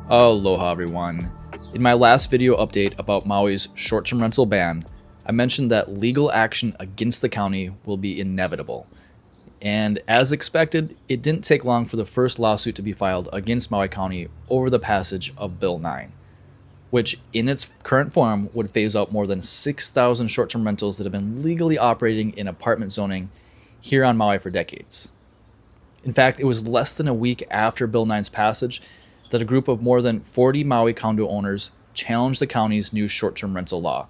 Aloha everyone. In my last video update about Maui's short-term rental ban, I mentioned that legal action against the county will be inevitable. And as expected, it didn't take long for the first lawsuit to be filed against Maui County over the passage of Bill 9, which in its current form would phase out more than 6,000 short-term rentals that have been legally operating in apartment zoning here on Maui for decades. In fact, it was less than a week after Bill 9's passage that a group of more than 40 Maui condo owners challenged the county's new short-term rental law,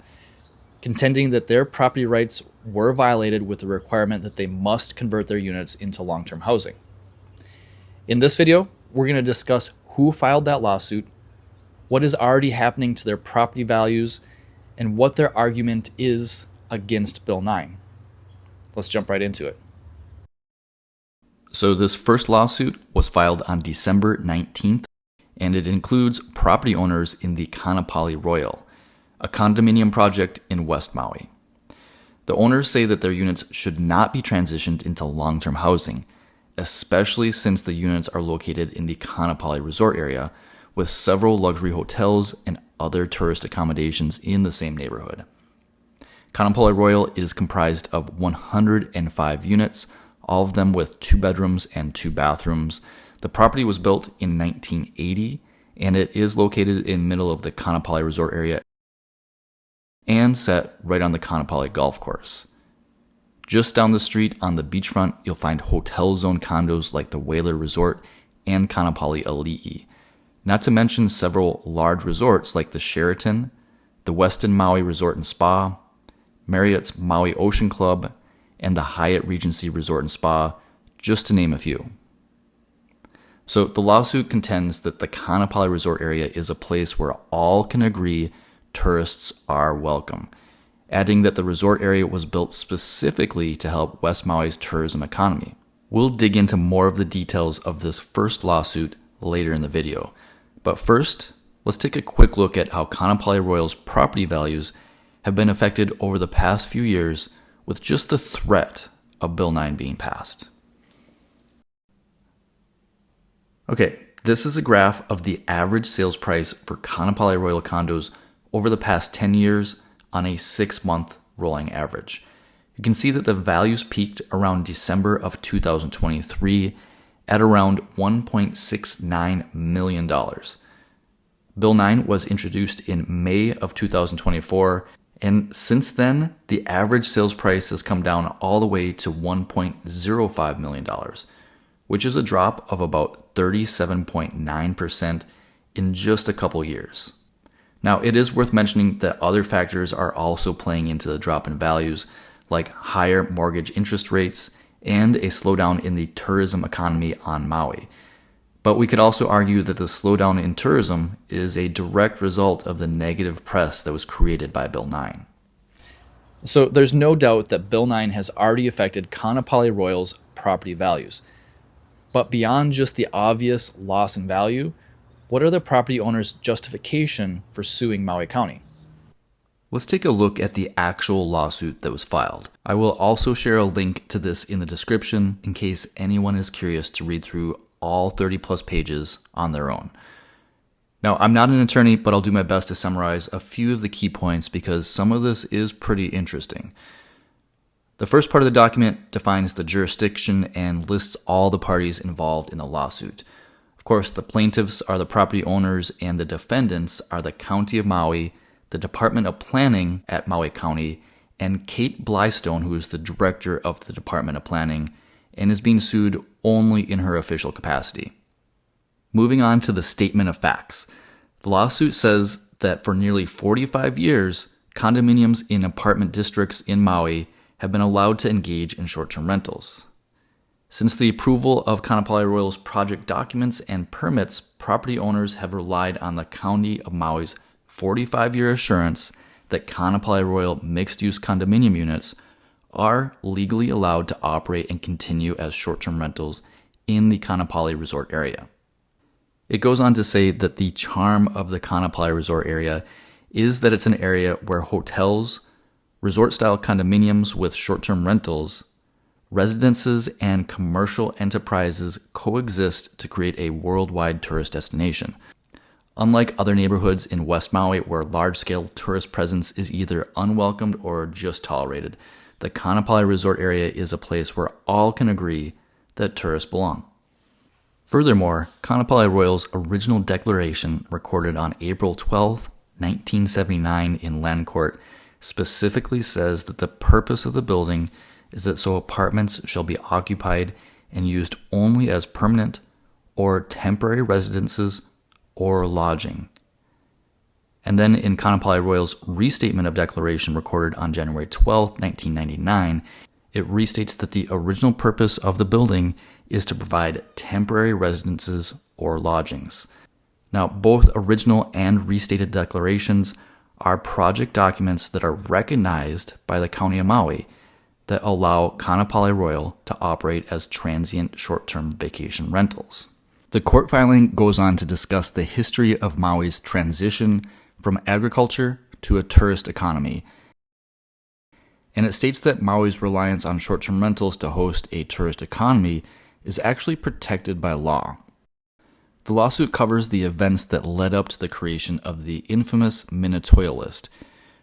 contending that their property rights were violated with the requirement that they must convert their units into long-term housing. In this video, we're going to discuss who filed that lawsuit, what is already happening to their property values, and what their argument is against Bill 9. Let's jump right into it. So this first lawsuit was filed on December 19th, and it includes property owners in the Kaanapali Royal, a condominium project in West Maui. The owners say that their units should not be transitioned into long-term housing, especially since the units are located in the Kaanapali Resort area, with several luxury hotels and other tourist accommodations in the same neighborhood. Kaanapali Royal is comprised of 105 units, all of them with 2 bedrooms and 2 bathrooms. The property was built in 1980, and it is located in the middle of the Kaanapali Resort area and set right on the Kaanapali Golf Course. Just down the street on the beachfront, you'll find hotel zone condos like the Whaler Resort and Kaanapali Ali'i, not to mention several large resorts like the Sheraton, the Westin Maui Resort and Spa, Marriott's Maui Ocean Club, and the Hyatt Regency Resort and Spa, just to name a few. So the lawsuit contends that the Kaanapali Resort area is a place where all can agree tourists are welcome, adding that the resort area was built specifically to help West Maui's tourism economy. We'll dig into more of the details of this first lawsuit later in the video, but first, let's take a quick look at how Kaanapali Royal's property values have been affected over the past few years with just the threat of Bill 9 being passed. Okay, this is a graph of the average sales price for Kaanapali Royal condos over the past 10 years on a 6-month rolling average. You can see that the values peaked around December of 2023 at around $1.69 million. Bill 9 was introduced in May of 2024, and since then, the average sales price has come down all the way to $1.05 million, which is a drop of about 37.9% in just a couple years. Now, it is worth mentioning that other factors are also playing into the drop in values, like higher mortgage interest rates and a slowdown in the tourism economy on Maui. But we could also argue that the slowdown in tourism is a direct result of the negative press that was created by Bill 9. So there's no doubt that Bill 9 has already affected Kaanapali Royal's property values. But beyond just the obvious loss in value, what are the property owners' justification for suing Maui County? Let's take a look at the actual lawsuit that was filed. I will also share a link to this in the description in case anyone is curious to read through all 30 plus pages on their own. Now, I'm not an attorney, but I'll do my best to summarize a few of the key points because some of this is pretty interesting. The first part of the document defines the jurisdiction and lists all the parties involved in the lawsuit. Of course, the plaintiffs are the property owners and the defendants are the County of Maui, the Department of Planning at Maui County, and Kate Blystone, who is the director of the Department of Planning and is being sued only in her official capacity. Moving on to the statement of facts. The lawsuit says that for nearly 45 years, condominiums in apartment districts in Maui have been allowed to engage in short-term rentals. Since the approval of Kaanapali Royal's project documents and permits, property owners have relied on the County of Maui's 45-year assurance that Kaanapali Royal mixed-use condominium units are legally allowed to operate and continue as short-term rentals in the Kaanapali Resort area. It goes on to say that the charm of the Kaanapali Resort area is that it's an area where hotels, resort-style condominiums with short-term rentals, residences and commercial enterprises coexist to create a worldwide tourist destination. Unlike other neighborhoods in West Maui where large-scale tourist presence is either unwelcomed or just tolerated, the Kaanapali Resort area is a place where all can agree that tourists belong. Furthermore, Kaanapali Royal's original declaration, recorded on April 12, 1979 in Land Court, specifically says that the purpose of the building is that so apartments shall be occupied and used only as permanent or temporary residences or lodging. And then in Kaanapali Royal's restatement of declaration recorded on January 12, 1999, it restates that the original purpose of the building is to provide temporary residences or lodgings. Now, both original and restated declarations are project documents that are recognized by the County of Maui that allow Kaanapali Royal to operate as transient short-term vacation rentals. The court filing goes on to discuss the history of Maui's transition from agriculture to a tourist economy, and it states that Maui's reliance on short-term rentals to host a tourist economy is actually protected by law. The lawsuit covers the events that led up to the creation of the infamous Minatoya List,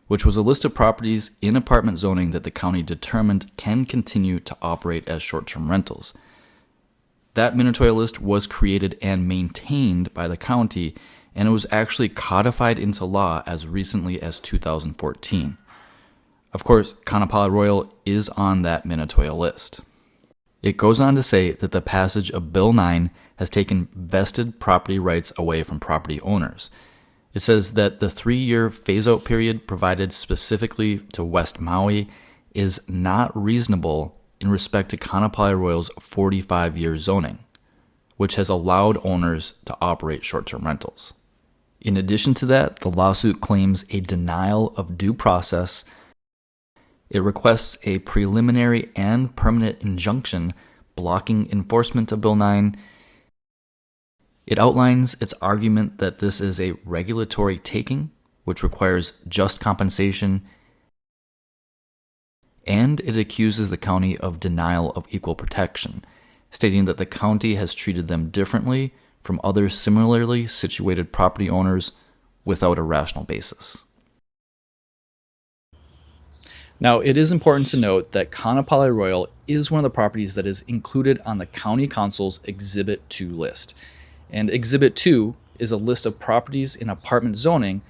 which was a list of properties in apartment zoning that the county determined can continue to operate as short-term rentals. That Minatoya List was created and maintained by the county, and it was actually codified into law as recently as 2014. Of course, Kaanapali Royal is on that Minatoya List. It goes on to say that the passage of Bill 9 has taken vested property rights away from property owners. It says that the 3-year phase-out period provided specifically to West Maui is not reasonable in respect to Kaanapali Royal's 45-year zoning, which has allowed owners to operate short-term rentals. In addition to that, the lawsuit claims a denial of due process. It requests a preliminary and permanent injunction blocking enforcement of Bill 9. It outlines its argument that this is a regulatory taking, which requires just compensation, and it accuses the county of denial of equal protection, stating that the county has treated them differently from other similarly situated property owners without a rational basis. Now, it is important to note that Kaanapali Royal is one of the properties that is included on the County Council's Exhibit 2 list. And Exhibit 2 is a list of properties in apartment zoning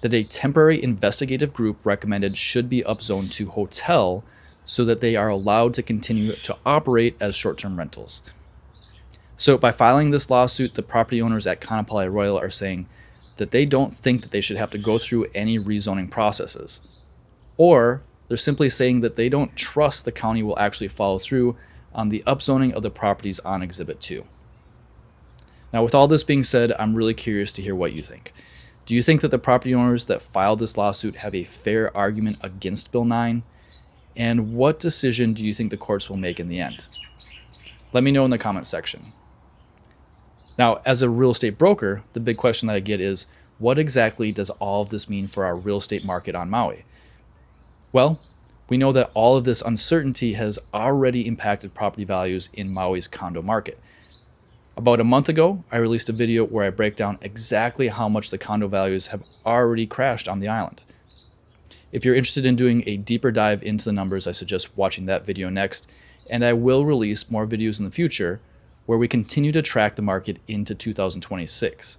that a temporary investigative group recommended should be upzoned to hotel so that they are allowed to continue to operate as short-term rentals. So by filing this lawsuit, the property owners at Kaanapali Royal are saying that they don't think that they should have to go through any rezoning processes. Or they're simply saying that they don't trust the county will actually follow through on the upzoning of the properties on Exhibit 2. Now, with all this being said, I'm really curious to hear what you think. Do you think that the property owners that filed this lawsuit have a fair argument against Bill 9? And what decision do you think the courts will make in the end? Let me know in the comments section. Now, as a real estate broker, the big question that I get is, what exactly does all of this mean for our real estate market on Maui? Well, we know that all of this uncertainty has already impacted property values in Maui's condo market. About a month ago, I released a video where I break down exactly how much the condo values have already crashed on the island. If you're interested in doing a deeper dive into the numbers, I suggest watching that video next, and I will release more videos in the future where we continue to track the market into 2026.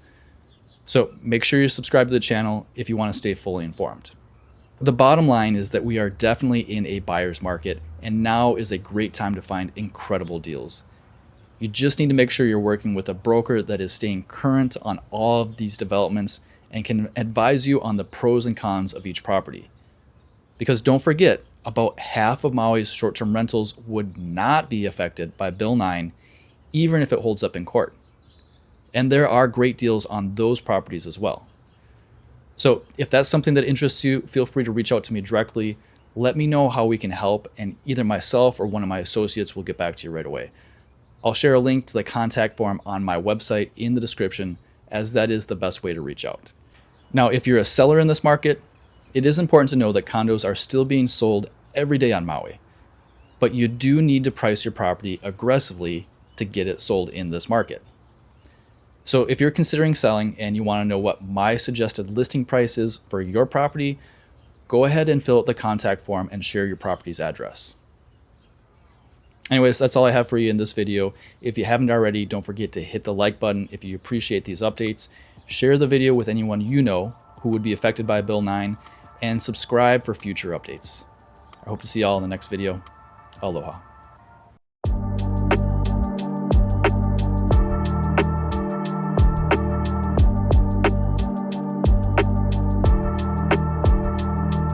So make sure you subscribe to the channel if you want to stay fully informed. The bottom line is that we are definitely in a buyer's market, and now is a great time to find incredible deals. You just need to make sure you're working with a broker that is staying current on all of these developments and can advise you on the pros and cons of each property. Because don't forget, about half of Maui's short-term rentals would not be affected by Bill 9, even if it holds up in court. And there are great deals on those properties as well. So if that's something that interests you, feel free to reach out to me directly. Let me know how we can help, and either myself or one of my associates will get back to you right away. I'll share a link to the contact form on my website in the description, as that is the best way to reach out. Now, if you're a seller in this market, It is important to know that condos are still being sold every day on Maui, but you do need to price your property aggressively to get it sold in this market. So if you're considering selling and you want to know what my suggested listing price is for your property, go ahead and fill out the contact form and share your property's address. Anyways, that's all I have for you in this video. If you haven't already, don't forget to hit the like button if you appreciate these updates. Share the video with anyone you know who would be affected by Bill 9, and subscribe for future updates. I hope to see y'all in the next video. Aloha.